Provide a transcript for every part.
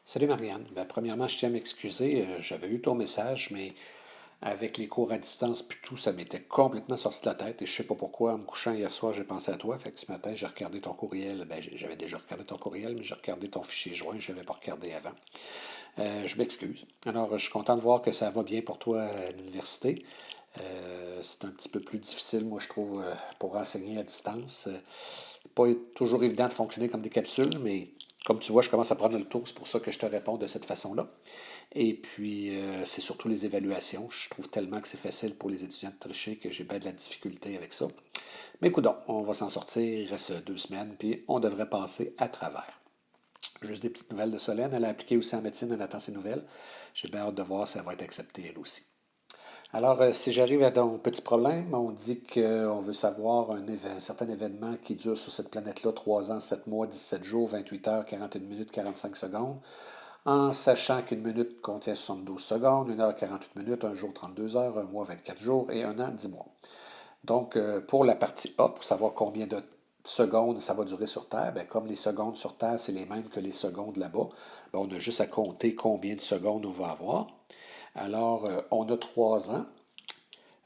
Salut Marianne. Premièrement, je tiens à m'excuser. J'avais eu ton message, mais avec les cours à distance puis tout, ça m'était complètement sorti de la tête et je sais pas pourquoi. En me couchant hier soir, j'ai pensé à toi. Fait que ce matin, j'ai regardé ton courriel. J'avais déjà regardé ton courriel, mais j'ai regardé ton fichier joint. Je l'avais pas regardé avant. Je m'excuse. Alors, je suis content de voir que ça va bien pour toi à l'université. C'est un petit peu plus difficile, moi, je trouve, pour enseigner à distance. Pas toujours évident de fonctionner comme des capsules, mais comme tu vois, je commence à prendre le tour. C'est pour ça que je te réponds de cette façon-là. Et puis, c'est surtout les évaluations. Je trouve tellement que c'est facile pour les étudiants de tricher que j'ai bien de la difficulté avec ça. Mais écoute, on va s'en sortir. Il reste 2 semaines, puis on devrait passer à travers. Juste des petites nouvelles de Solène. Elle a appliqué aussi en médecine, elle attend ses nouvelles. J'ai bien hâte de voir si elle va être acceptée elle aussi. Alors, si j'arrive à ton petit problème, on dit qu'on veut savoir un certain événement qui dure sur cette planète-là 3 ans, 7 mois, 17 jours, 28 heures, 41 minutes, 45 secondes, en sachant qu'une minute contient 72 secondes, 1 heure 48 minutes, un jour 32 heures, un mois 24 jours et un an 10 mois. Donc, pour la partie A, pour savoir combien de secondes ça va durer sur Terre, bien, comme les secondes sur Terre, c'est les mêmes que les secondes là-bas, bien, on a juste à compter combien de secondes on va avoir. Alors, on a 3 ans,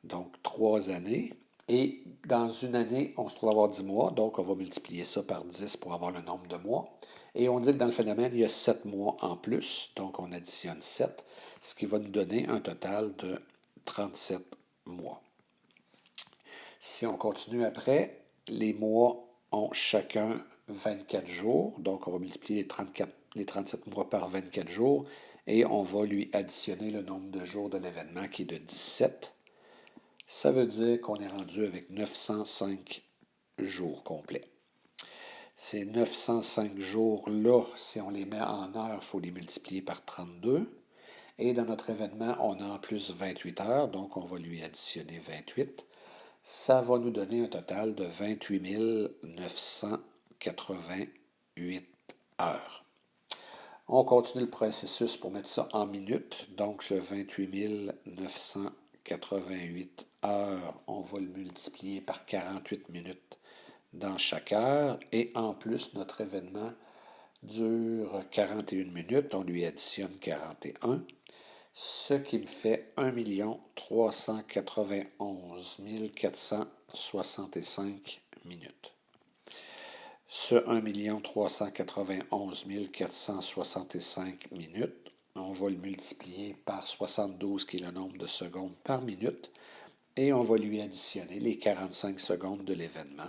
donc 3 années. Et dans une année, on se trouve avoir 10 mois, donc on va multiplier ça par 10 pour avoir le nombre de mois. Et on dit que dans le phénomène, il y a 7 mois en plus, donc on additionne 7, ce qui va nous donner un total de 37 mois. Si on continue après, les mois ont chacun 24 jours, donc on va multiplier les 37 mois par 24 jours et on va lui additionner le nombre de jours de l'événement qui est de 17. Ça veut dire qu'on est rendu avec 905 jours complets. Ces 905 jours-là, si on les met en heures, il faut les multiplier par 32. Et dans notre événement, on a en plus 28 heures, donc on va lui additionner 28. Ça va nous donner un total de 28 988 heures. On continue le processus pour mettre ça en minutes. Donc, ce 28 988 heures, on va le multiplier par 48 minutes dans chaque heure. Et en plus, notre événement dure 41 minutes. On lui additionne 41, ce qui me fait 1 391 465 minutes. Ce 1 391 465 minutes, on va le multiplier par 72, qui est le nombre de secondes par minute, et on va lui additionner les 45 secondes de l'événement,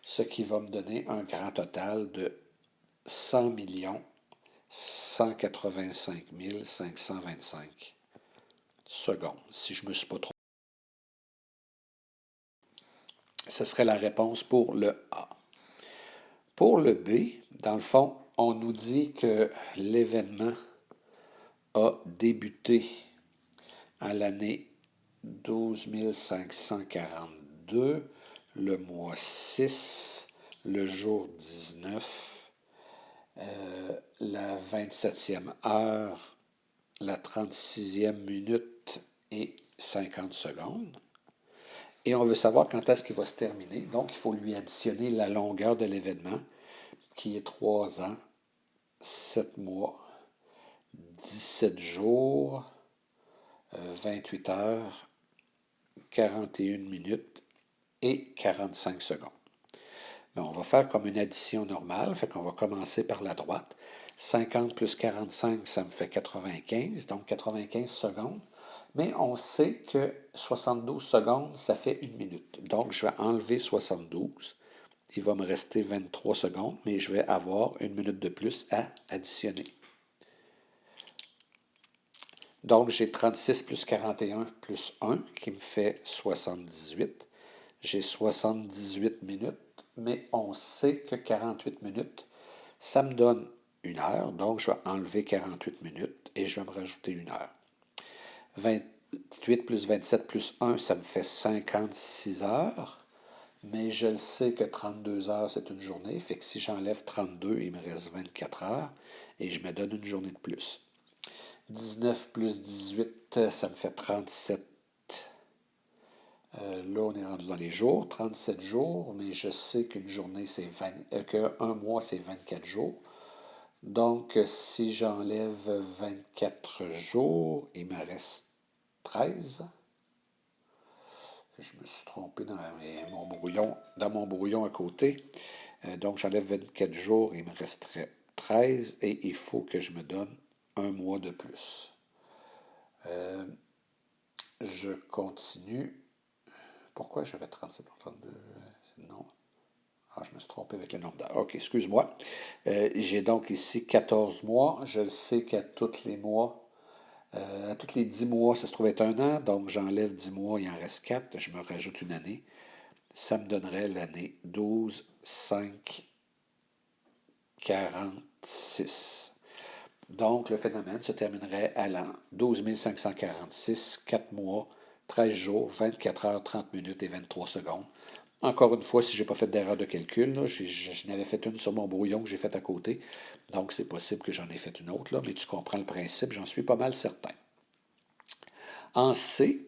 ce qui va me donner un grand total de 100 185 525 secondes. Si je ne me suis pas trompé, ce serait la réponse pour le A. Pour le B, dans le fond, on nous dit que l'événement a débuté à l'année 12 542, le mois 6, le jour 19, la 27e heure, la 36e minute et 50 secondes. Et on veut savoir quand est-ce qu'il va se terminer. Donc, il faut lui additionner la longueur de l'événement, qui est 3 ans, 7 mois, 17 jours, 28 heures, 41 minutes et 45 secondes. Mais on va faire comme une addition normale, fait qu'on va commencer par la droite. 50 plus 45, ça me fait 95, donc 95 secondes. Mais on sait que 72 secondes, ça fait 1 minute. Donc, je vais enlever 72. Il va me rester 23 secondes, mais je vais avoir 1 minute de plus à additionner. Donc, j'ai 36 plus 41 plus 1 qui me fait 78. J'ai 78 minutes, mais on sait que 48 minutes, ça me donne 1 heure. Donc, je vais enlever 48 minutes et je vais me rajouter 1 heure. 28 plus 27 plus 1, ça me fait 56 heures. Mais je le sais que 32 heures, c'est une journée. Fait que si j'enlève 32, il me reste 24 heures et je me donne une journée de plus. 19 plus 18, ça me fait 37. Là, on est rendu dans les jours, 37 jours, mais je sais qu'une journée, c'est qu'un mois, c'est 24 jours. Donc, si j'enlève 24 jours, il me reste 13. Je me suis trompé dans mon brouillon à côté. Donc, j'enlève 24 jours, il me resterait 13 et il faut que je me donne un mois de plus. Je continue. Pourquoi j'avais 37 pour 32? Non. Ah, je me suis trompé avec le nombre d'heures. OK, excuse-moi. J'ai donc ici 14 mois. Je le sais qu'à tous les mois, à tous les 10 mois, ça se trouve être un an. Donc, j'enlève 10 mois, il en reste 4. Je me rajoute une année. Ça me donnerait l'année 12, 5, 46. Donc, le phénomène se terminerait à l'an 12 546, 4 mois, 13 jours, 24 heures, 30 minutes et 23 secondes. Encore une fois, si je n'ai pas fait d'erreur de calcul, là, je n'avais fait une sur mon brouillon que j'ai fait à côté. Donc, c'est possible que j'en ai fait une autre, là, mais tu comprends le principe, j'en suis pas mal certain. En C,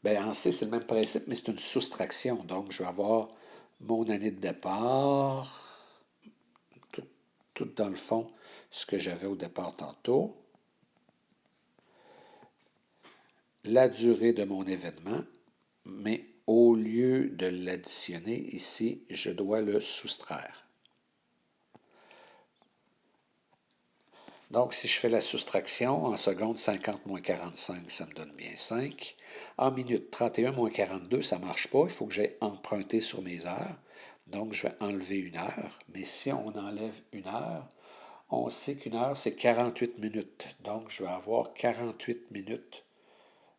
en C, c'est le même principe, mais c'est une soustraction. Donc, je vais avoir mon année de départ, tout dans le fond, ce que j'avais au départ tantôt, la durée de mon événement, mais au lieu de l'additionner ici, je dois le soustraire. Donc, si je fais la soustraction, en secondes, 50 moins 45, ça me donne bien 5. En minutes, 31 moins 42, ça ne marche pas. Il faut que j'aie emprunté sur mes heures. Donc, je vais enlever une heure. Mais si on enlève une heure, on sait qu'une heure, c'est 48 minutes. Donc, je vais avoir 48 minutes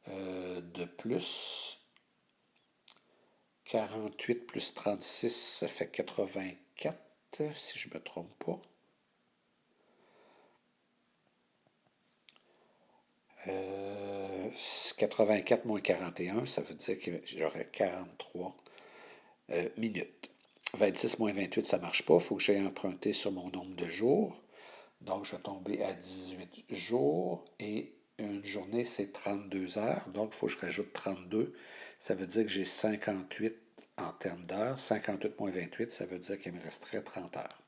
de plus. 48 plus 36, ça fait 84, si je ne me trompe pas. 84 moins 41, ça veut dire que j'aurai 43 minutes. 26 moins 28, ça ne marche pas. Il faut que j'aille emprunter sur mon nombre de jours. Donc, je vais tomber à 18 jours et une journée, c'est 32 heures. Donc, il faut que je rajoute 32. Ça veut dire que j'ai 58 en termes d'heures. 58 moins 28, ça veut dire qu'il me resterait 30 heures.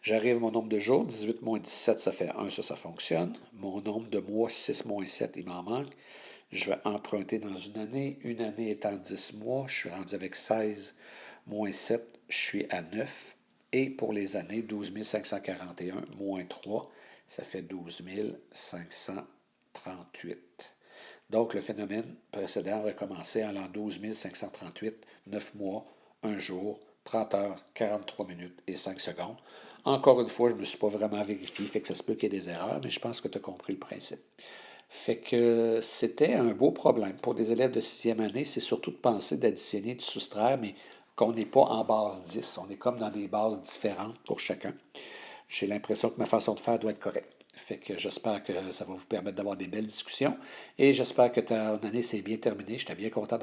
J'arrive à mon nombre de jours. 18 moins 17, ça fait 1, ça fonctionne. Mon nombre de mois, 6 moins 7, il m'en manque. Je vais emprunter dans une année. Une année étant 10 mois, je suis rendu avec 16 moins 7, je suis à 9. Et pour les années, 12 541 moins 3, ça fait 12 538. Donc, le phénomène précédent a commencé en l'an 12 538, 9 mois, 1 jour, 30 heures, 43 minutes et 5 secondes. Encore une fois, je ne me suis pas vraiment vérifié, fait que ça se peut qu'il y ait des erreurs, mais je pense que tu as compris le principe. Fait que c'était un beau problème. Pour des élèves de sixième année, c'est surtout de penser d'additionner, de soustraire, mais qu'on n'est pas en base 10. On est comme dans des bases différentes pour chacun. J'ai l'impression que ma façon de faire doit être correcte. Fait que j'espère que ça va vous permettre d'avoir des belles discussions et j'espère que ton année s'est bien terminée. J'étais bien content